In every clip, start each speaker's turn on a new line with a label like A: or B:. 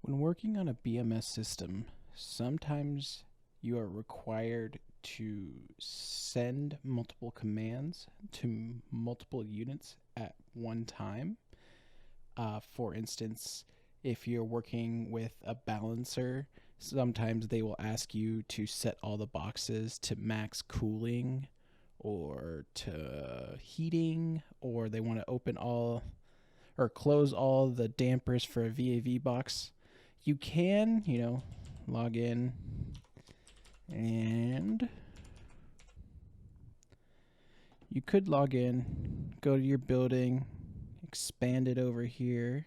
A: When working on a BMS system, sometimes you are required to send multiple commands to multiple units at one time. For instance, if you're working with a balancer, sometimes they will ask you to set all the boxes to max cooling or to heating, or they want to open all or close all the dampers for a VAV box. You can, log in and you could log in, go to your building, expand it over here.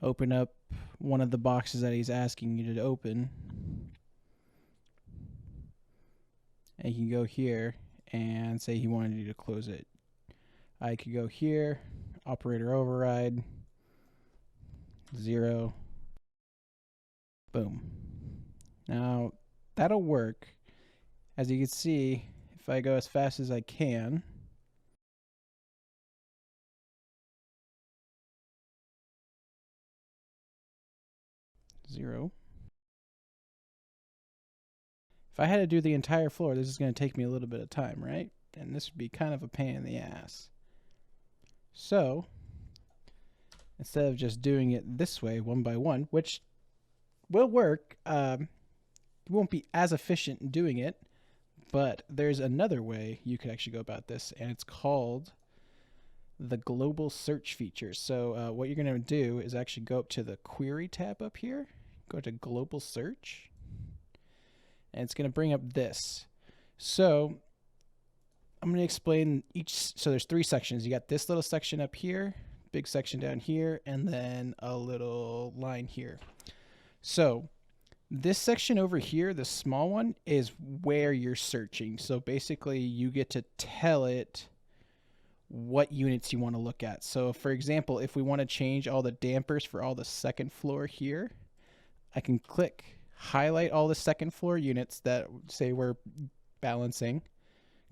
A: Open up one of the boxes that he's asking you to open. And you can go here and say he wanted you to close it. I could go here, operator override, 0, boom. Now that'll work. As you can see, if I go as fast as I can, zero. If I had to do the entire floor, this is going to take me a little bit of time, right? And this would be kind of a pain in the ass. So instead of just doing it this way, one by one, which will work, you won't be as efficient in doing it, but there's another way you could actually go about this, and it's called the global search feature. So what you're going to do is actually go up to the query tab up here, go to global search, and it's going to bring up this. So I'm going to explain each. So there's 3 sections. You got this little section up here, big section down here, and then a little line here. So this section over here, the small one, is where you're searching. So basically you get to tell it what units you want to look at. So for example, if we want to change all the dampers for all the second floor here, I can click, highlight all the second floor units that say we're balancing,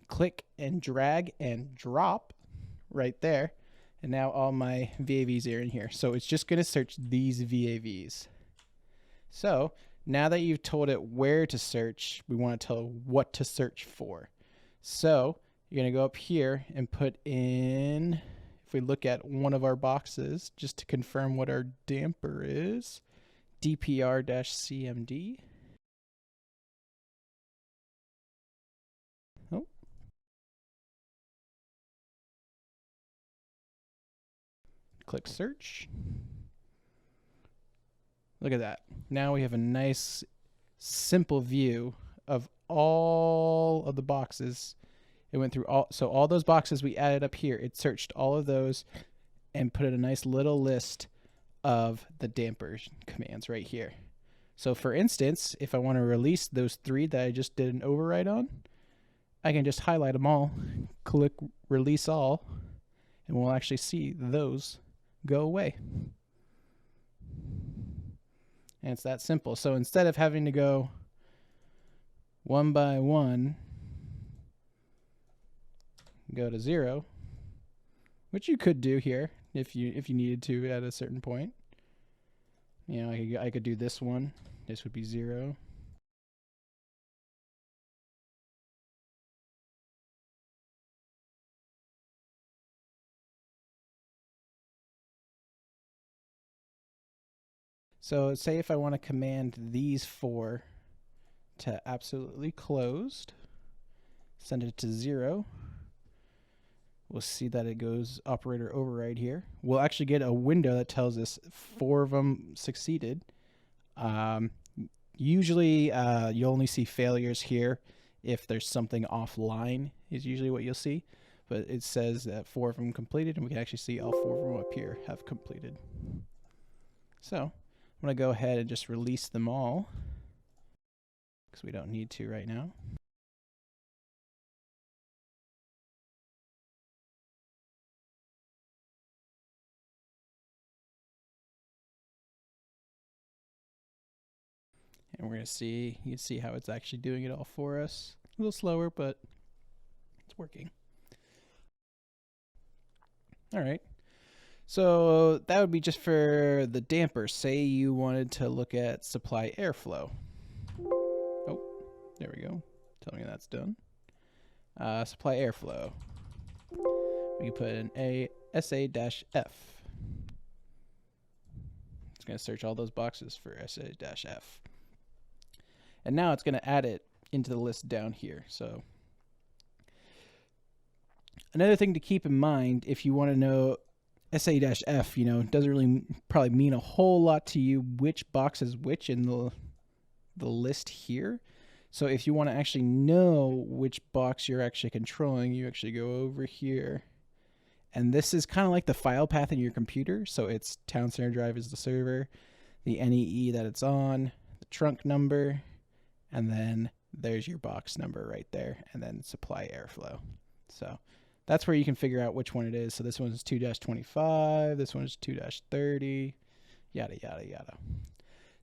A: click and drag and drop right there, and now all my VAVs are in here. So it's just going to search these VAVs. So now that you've told it where to search, we want to tell it what to search for. So you're going to go up here and put in, if we look at one of our boxes, just to confirm what our damper is, DPR-CMD. Oh. Click search. Look at that. Now we have a nice, simple view of all of the boxes. It went through all those boxes we added up here. It searched all of those and put in a nice little list of the dampers commands right here. So for instance, if I want to release those 3 that I just did an override on, I can just highlight them all, click release all, and we'll actually see those go away. And it's that simple. So instead of having to go one by one, go to 0, which you could do here if you needed to at a certain point. I could do this one. This would be 0. So say if I want to command these 4 to absolutely closed, send it to 0. We'll see that it goes operator override here. We'll actually get a window that tells us 4 of them succeeded. Usually you'll only see failures here if there's something offline is usually what you'll see. But it says that 4 of them completed, and we can actually see all 4 of them up here have completed. So I'm going to go ahead and just release them all because we don't need to right now. And we're going to see, you can see how it's actually doing it all for us. A little slower, but it's working. All right. So that would be just for the damper. Say you wanted to look at supply airflow. Oh, there we go. Tell me that's done. Supply airflow. We can put in a SA-F. It's going to search all those boxes for SA-F. And now it's going to add it into the list down here. So another thing to keep in mind if you want to know SA-F, you know, doesn't really probably mean a whole lot to you which box is which in the list here. So if you want to actually know which box you're actually controlling, you actually go over here. And this is kind of like the file path in your computer. So it's Town Center Drive is the server, the NEE that it's on, the trunk number, and then there's your box number right there, and then supply airflow. So that's where you can figure out which one it is. So this one's 2-25, this one's 2-30, yada, yada, yada.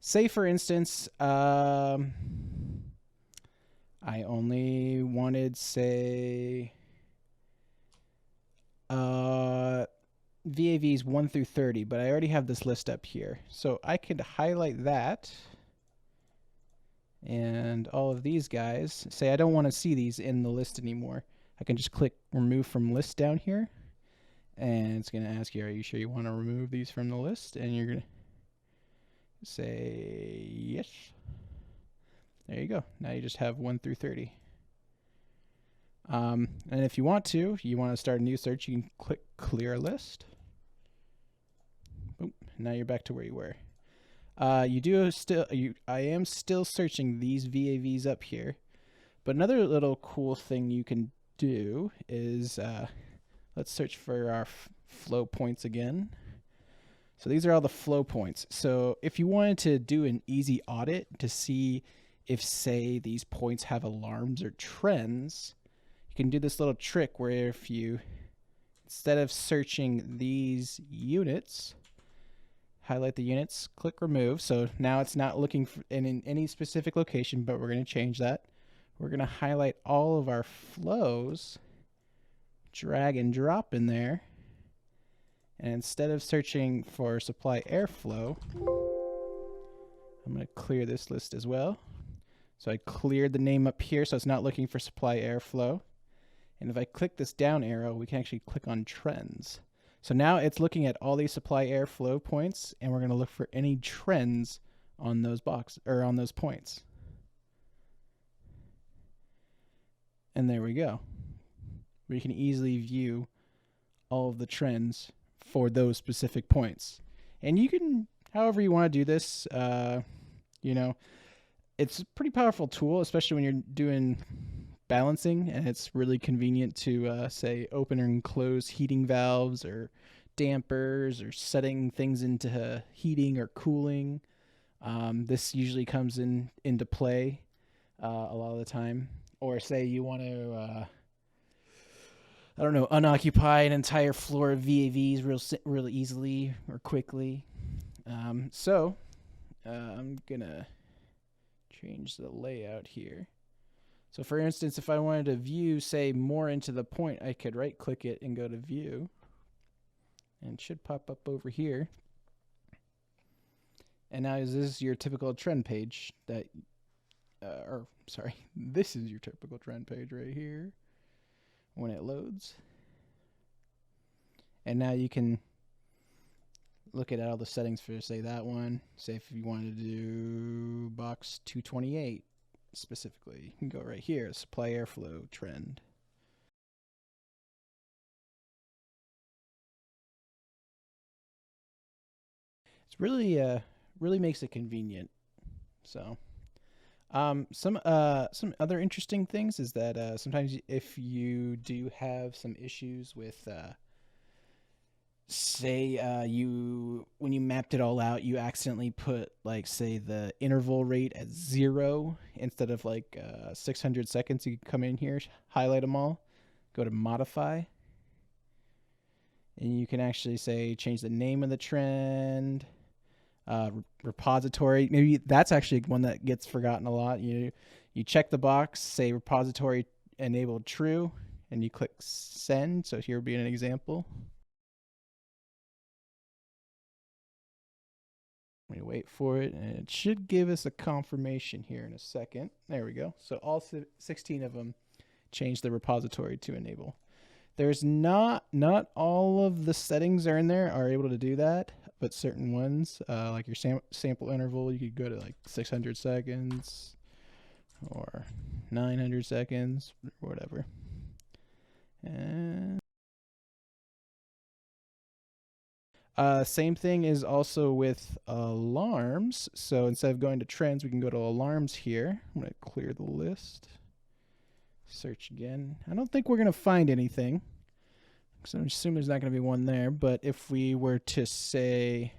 A: Say, for instance, I only wanted, say, VAVs 1 through 30, but I already have this list up here. So I could highlight that and all of these guys. Say I don't want to see these in the list anymore. I can just click remove from list down here, and it's going to ask you, are you sure you want to remove these from the list? And you're going to say yes. There you go. Now you just have 1 through 30. And if you want to start a new search, you can click clear list. Boom. Now you're back to where you were. I am still searching these VAVs up here, but another little cool thing you can do is let's search for our flow points again. So these are all the flow points. So if you wanted to do an easy audit to see if, say, these points have alarms or trends, you can do this little trick where if you, instead of searching these units, highlight the units, click remove. So now it's not looking for in any specific location, but we're going to change that. We're going to highlight all of our flows, drag and drop in there. And instead of searching for supply airflow, I'm going to clear this list as well. So I cleared the name up here, so it's not looking for supply airflow. And if I click this down arrow, we can actually click on trends. So now it's looking at all these supply airflow points, and we're going to look for any trends on those boxes or on those points. And there we go. We can easily view all of the trends for those specific points. And you can, however you want to do this, you know, it's a pretty powerful tool, especially when you're doing balancing, and it's really convenient to say open and close heating valves or dampers or setting things into heating or cooling. This usually comes into play a lot of the time. Or say you want to I don't know, unoccupy an entire floor of VAVs real easily or quickly. So I'm gonna change the layout here. So for instance, if I wanted to view, say, more into the point, I could right click it and go to view, and it should pop up over here. And now this is your typical trend page that, this is your typical trend page right here when it loads. And now you can look at all the settings for, say, that one. Say if you wanted to do box 228 specifically, you can go right here, supply airflow trend. It's really makes it convenient. So some other interesting things is that sometimes if you do have some issues with say when you mapped it all out, you accidentally put, like, say, the interval rate at 0 instead of like 600 seconds, you can come in here, highlight them all, go to modify, and you can actually say change the name of the trend, repository. Maybe that's actually one that gets forgotten a lot. You check the box, say repository enabled true, and you click send. So here would be an example. We wait for it, and it should give us a confirmation here in a second. There we go. So all 16 of them change the repository to enable. There's not all of the settings are in there are able to do that, but certain ones, like your sample interval, you could go to like 600 seconds or 900 seconds or whatever. And same thing is also with alarms. So instead of going to trends, we can go to alarms here. I'm going to clear the list. Search again. I don't think we're going to find anything, so I assume there's not going to be one there. But if we were to say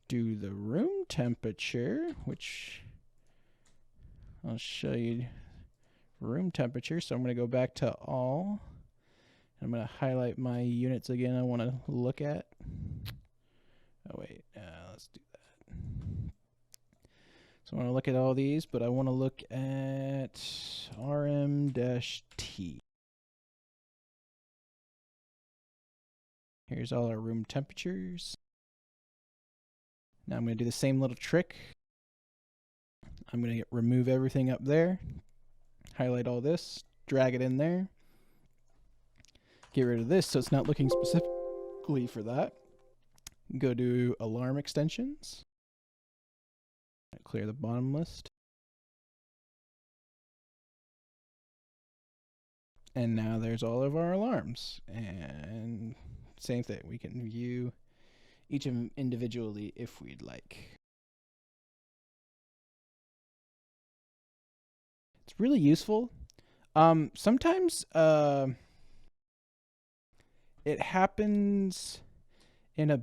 A: do the room temperature, which I'll show you room temperature. So I'm going to go back to all. I'm going to highlight my units again I want to look at. Oh, wait. Let's do that. So I want to look at all these, but I want to look at RM-T. Here's all our room temperatures. Now I'm going to do the same little trick. I'm going to remove everything up there, highlight all this, drag it in there, get rid of this so it's not looking specifically for that. Go to alarm extensions, clear the bottom list, and now there's all of our alarms. And same thing, we can view each of them individually if we'd like. It's really useful. Sometimes it happens in a...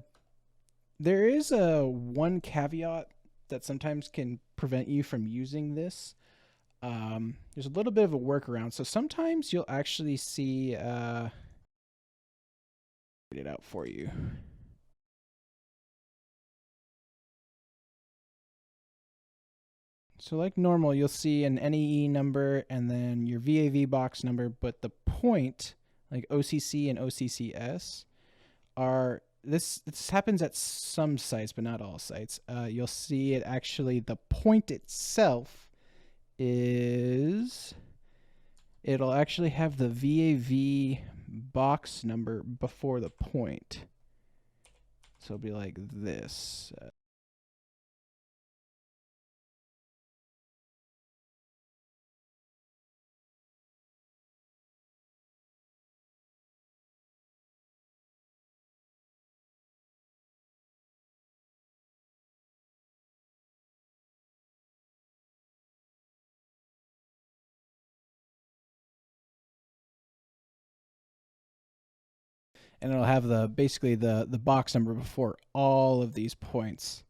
A: There is a one caveat that sometimes can prevent you from using this. There's a little bit of a workaround. So sometimes you'll actually see... read it out for you. So like normal, you'll see an NEE number and then your VAV box number, but the point, like OCC and OCCS, are, this happens at some sites, but not all sites. You'll see it actually, the point itself is, it'll actually have the VAV box number before the point. So it'll be like this. And it'll have the basically the box number before all of these points.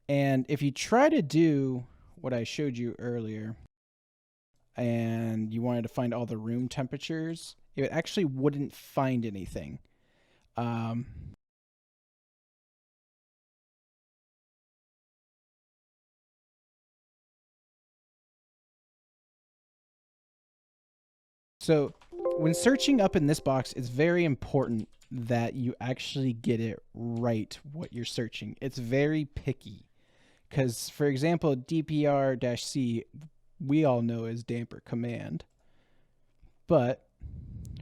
A: And if you try to do what I showed you earlier, and you wanted to find all the room temperatures, it actually wouldn't find anything. So when searching up in this box, it's very important that you actually get it right what you're searching. It's very picky. Because, for example, DPR-C, we all know is damper command. But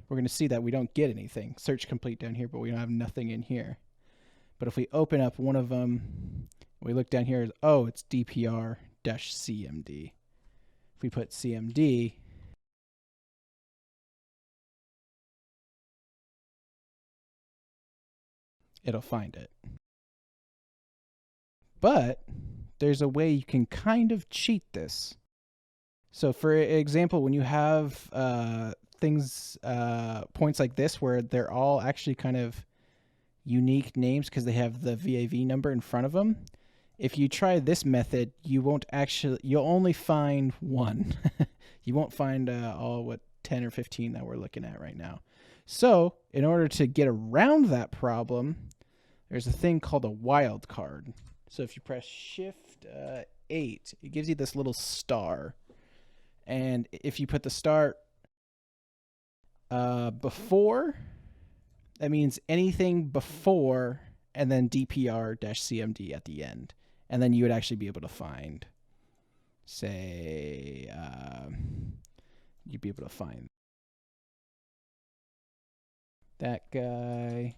A: we're going to see that we don't get anything. Search complete down here, but we don't have nothing in here. But if we open up one of them, we look down here, oh, it's DPR-CMD. If we put CMD, it'll find it. But there's a way you can kind of cheat this. So for example, when you have things, points like this where they're all actually kind of unique names because they have the VAV number in front of them, if you try this method, you won't actually, you'll only find one. You won't find all, what, 10 or 15 that we're looking at right now. So in order to get around that problem, there's a thing called a wildcard. So if you press Shift 8, it gives you this little star. And if you put the star before, that means anything before and then DPR-CMD at the end. And then you would actually be able to find, say, you'd be able to find that guy,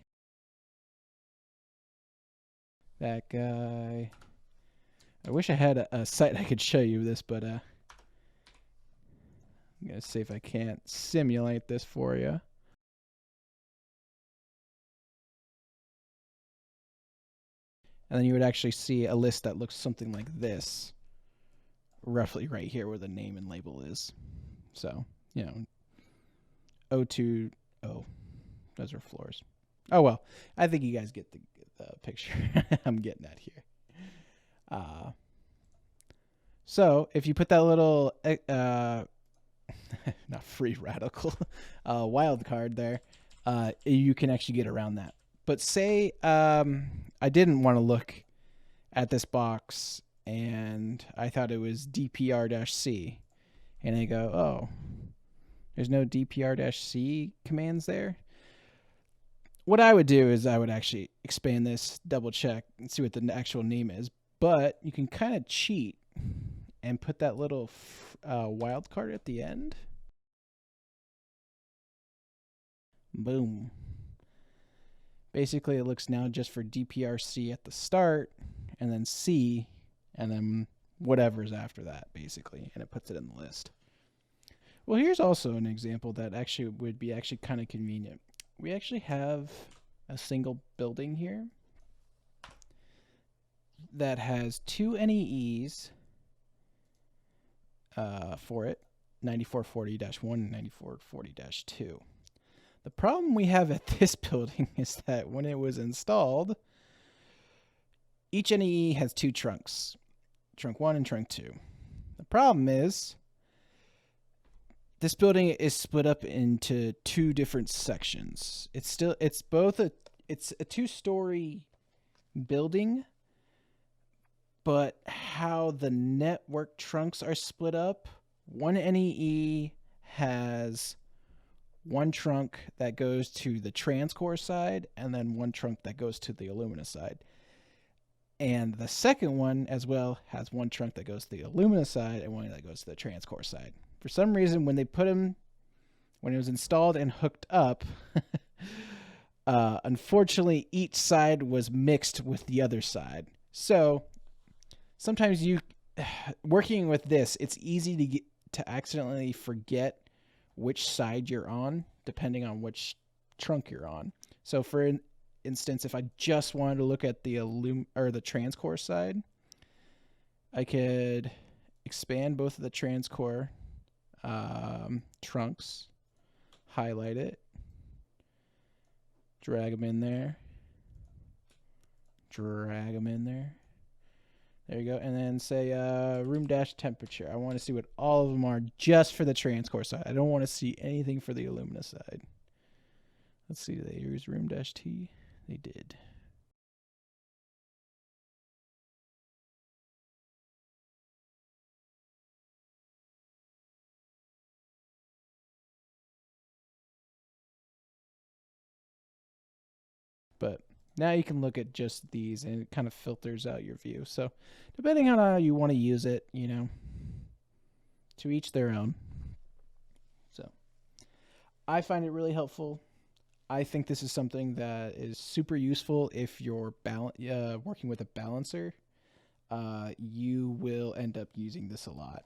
A: that guy. I wish I had a site I could show you this, but I'm going to see if I can't simulate this for you. And then you would actually see a list that looks something like this, roughly right here where the name and label is. So, you know, O2, oh, those are floors. Oh, well, I think you guys get the picture I'm getting at here. So if you put that little, not free radical, wild card there, you can actually get around that. But say I didn't want to look at this box and I thought it was DPR-C. And I go, oh, there's no DPR-C commands there. What I would do is I would actually expand this, double check, and see what the actual name is. But you can kind of cheat and put that little wildcard at the end. Boom. Basically, it looks now just for DPR-C at the start, and then C, and then whatever's after that, basically, and it puts it in the list. Well, here's also an example that actually would be actually kind of convenient. We actually have a single building here that has two NEEs for it, 9440-1 and 9440-2. The problem we have at this building is that when it was installed, each NEE has two trunks, trunk 1 and trunk 2. The problem is this building is split up into two different sections. It's a two-story building, but how the network trunks are split up, one NEE has one trunk that goes to the TransCore side and then one trunk that goes to the Illumina side. And the second one as well has one trunk that goes to the Illumina side and one that goes to the TransCore side. For some reason, when they put them, when it was installed and hooked up, unfortunately, each side was mixed with the other side. So sometimes working with this, it's easy to accidentally forget which side you're on, depending on which trunk you're on. So for instance, if I just wanted to look at the the TransCore side, I could expand both of the TransCore trunks, highlight it, drag them in there, drag them in there. There you go. And then say room dash temperature. I want to see what all of them are just for the TransCore side. I don't want to see anything for the Illumina side. Let's see. Do they use room dash T? They did. But now you can look at just these and it kind of filters out your view. So depending on how you want to use it, you know, to each their own. So I find it really helpful. I think this is something that is super useful if you're working with a balancer. You will end up using this a lot.